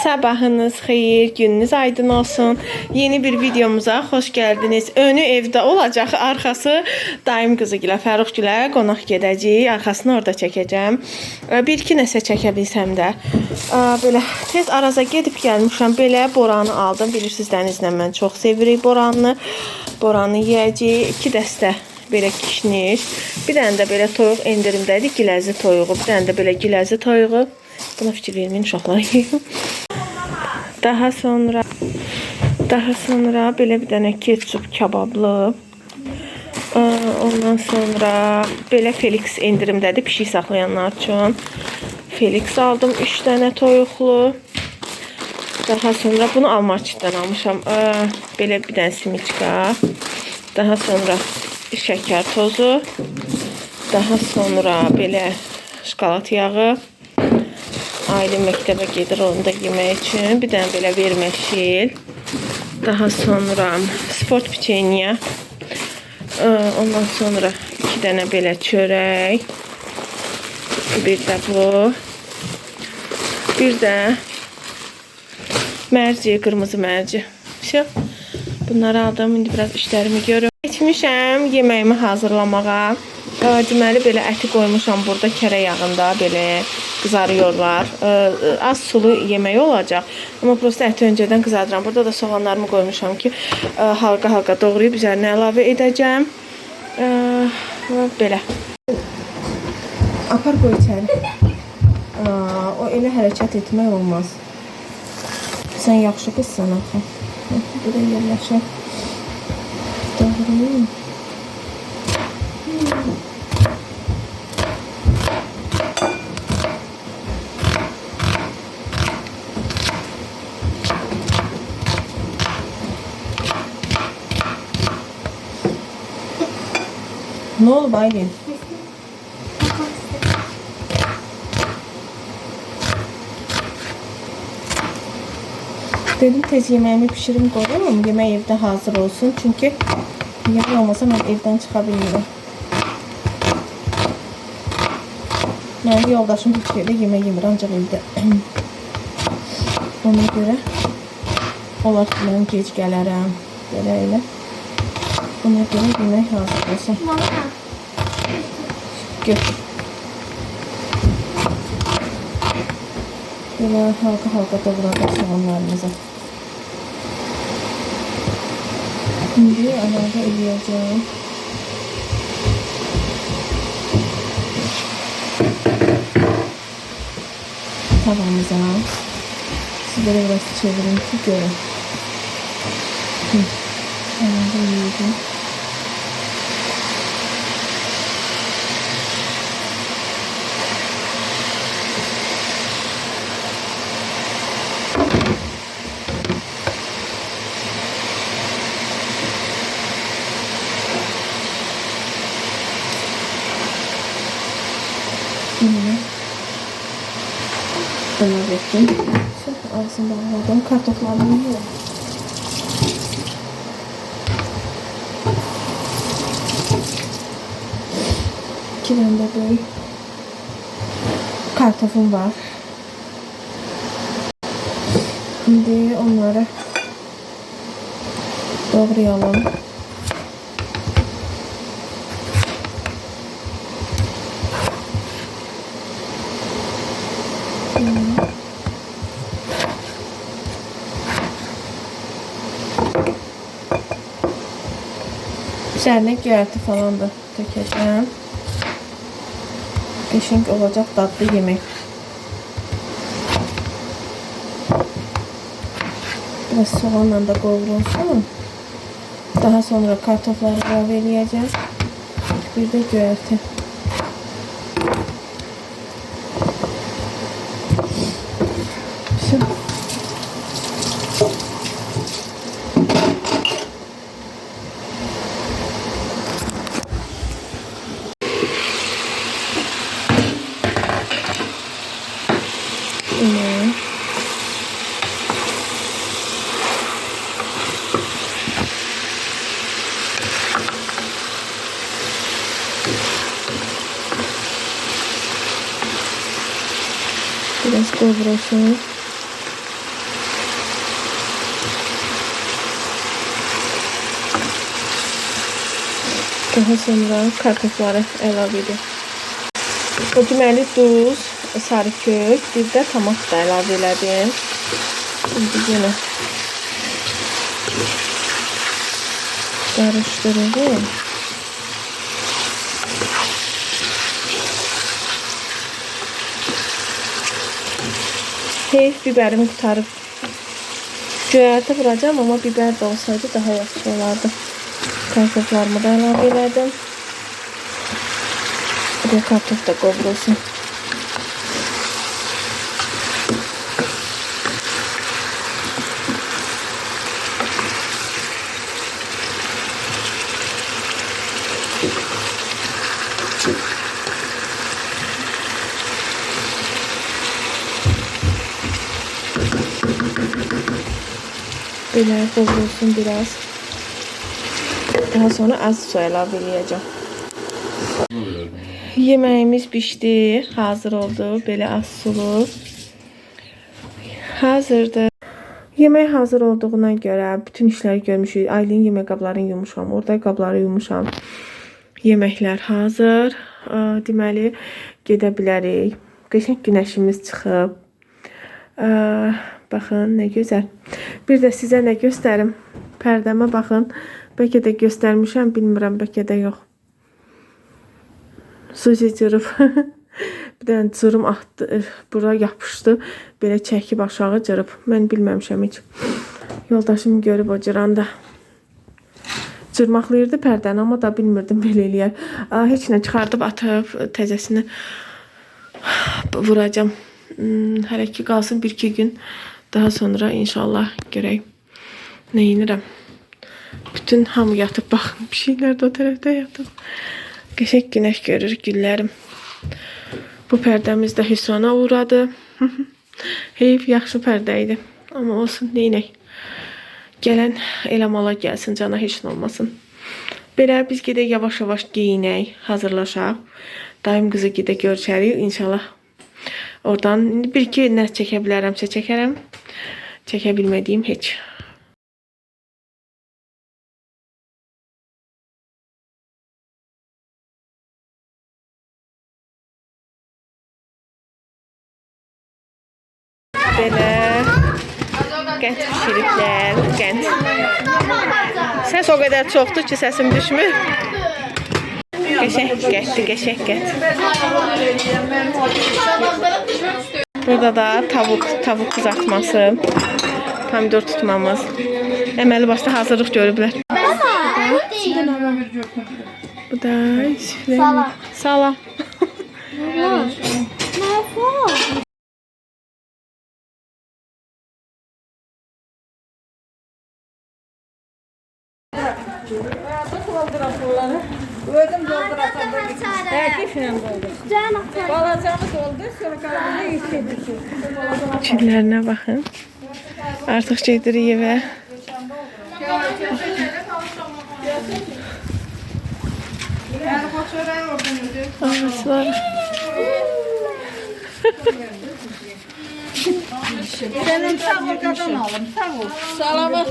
Sabahınız xeyir, gününüz aydın olsun. Yeni bir videomuza xoş gəldiniz. Önü evdə olacaq, arxası dayım qızı gilə, Fəruq gilə qonaq gedəcəyik. Arxasını orada çəkəcəm. Bir-iki nəsə çəkə bilsəm də. Belə tez Araza gedib gəlmişəm. Belə boranı aldım. Bilirsiniz, dənizlə mən çox sevirik boranını. Boranı yeyəcəyik. 2 dəstə belə kişniş. Bir dənə də belə toyuq endirimdədir. Giləzi toyuğu. Bir dənə də belə giləzi toyuğu. Buna fikir verməyin uşaqlar. Daha sonra belə bir dənə ketçup kabablı. Ondan sonra belə Felix endirimdədir pişik saxlayanlar üçün. Felix aldım 3 dənə toyuqlu. Daha sonra bunu Almarketdən almışam. Belə bir dənə simiçka. Daha sonra şəkər tozu. Daha sonra belə şokolad yağı. Ailem məktəbə gedir, onu da yemək üçün. Bir dənə belə verməşil. Daha sonra sport piçeniya. Ondan sonra 2 dənə belə çörək. Bir də bu. Bir də mərci, qırmızı mərci. Bunları aldım. İndi biraz işlərimi görüm. Geçmişəm yeməyimi hazırlamağa. Deməli belə əti qoymuşam burada kərə yağında belə qızarıyorlar. Az sulu yemək olacaq. Amma prosta əti öncədən qızardıram. Burada da soğanlarımı qoymuşam ki, halqa-halqa doğrayıb üzərinə əlavə edəcəm. Belə. Apar qoy içəri. O elə hərəkət etmək olmaz. Sən yaxşı qızsan axı. Bu da yerləşir. Doğrayım. Ne oldu Aylin? Dedim tez yemeğimi pişirim koyalım. Yemeği evde hazır olsun. Çünkü yemek olmasa ben evden çıkabilirim. Yani yoldaşım hiç yerdə yemek yemir ancak evde. Ona göre olar ki ben gec gələrəm. Belə. Buna göre yemek hazır olsun. Götür. Böyle halka doğradık soğanlarımızı. Şimdi arada eləyəcəm. Tavamıza. Sizlere biraz çevirin ki görün. Arada eləyəcəm. Ömer ettim. Ağzını bağladım. Kartoflarımı yiyorum. İki tane de böyle kartofum var. Şimdi onları doğrayalım. Üzerine göyərti falan da dökəcəm. Qəşəng olacaq dadlı yemək. Biraz soğanla da qovrulsun. Daha sonra kartofları əlavə eləyəcəm. Bir də göyərti. Biraz kavrulsun. Daha sonra kartofları əlavə edir. O deməli duz, sarı kök, bir də tomat da əlavə elədim. Şimdi yenə qarışdırırım. Heyf biberim qutarıb. Göyərti vuracağım, amma biber de olsaydı daha yaxşı olardı. Kartoflarımı da əlavə elədim. Bir de kartof da qovrulsun. Böyle qovrulsun biraz. Daha sonra az su əlavə eləyəcəm. Yemeğimiz pişti, hazır oldu. Belə az sulu. Hazırdır. Yemək hazır olduğuna görə bütün işləri görmüşük. Aylin yemək qablarını yumuşam. Orada qabları yumuşam. Yeməklər hazır. Deməli, gedə bilərik. Qəşəng günəşimiz çıxıb. Baxın, nə gözəl. Bir də sizə nə göstərim. Pərdəmə baxın. Bəlkə də göstərmişəm, bilmirəm, bəlkə də yox. Suzi cırıb. Bir dənə cırım atdı, bura yapışdı. Belə çəkib aşağı cırıb. Mən bilməmişəm heç. Yoldaşım görüb o cıranda. Cırmaqlayırdı pərdəni, amma da bilmirdim belə eləyər. Heç nə çıxardıb atıb, təzəsini vuracam. Hələ ki qalsın 1-2 gün. Daha sonra inşallah görək. Nə inirəm. Bütün hamı yatıb, baxın. Bir şeylər də o tərəfdə yatıb. Qəşəng günəş görür güllərim. Bu pərdəmiz də hüsrana uğradı. Heyf, yaxşı pərdə idi. Amma olsun, neynək. Gələn eləmala gəlsin, cana heç nə olmasın. Belə biz gedək yavaş-yavaş geyinək, hazırlaşaq. Daim qızı gedək görüşərik inşallah. Oradan bir-iki nə çəkə bilərəmsə çəkərəm. Çəkə bilmədiyim heç. Belə qənd pişiriklər, qənd. Səs o qədər çoxdur ki, səsim düşmür. Qəşəng qənddir, qəşəng qənd. Burada da tavuk kızartması, pomidor tutmamız. Əməli başda hazırlıq görüblər. Bu da Salam. Salam. Ödüm doldurasam da keyfine doldur. Balacamız oldu, sonra kalbinde yükledik. Çillerine bakın. Artık gedirik evə. Ağası var. Senin sağ ol, kadın alım, sağ ol. Salamat.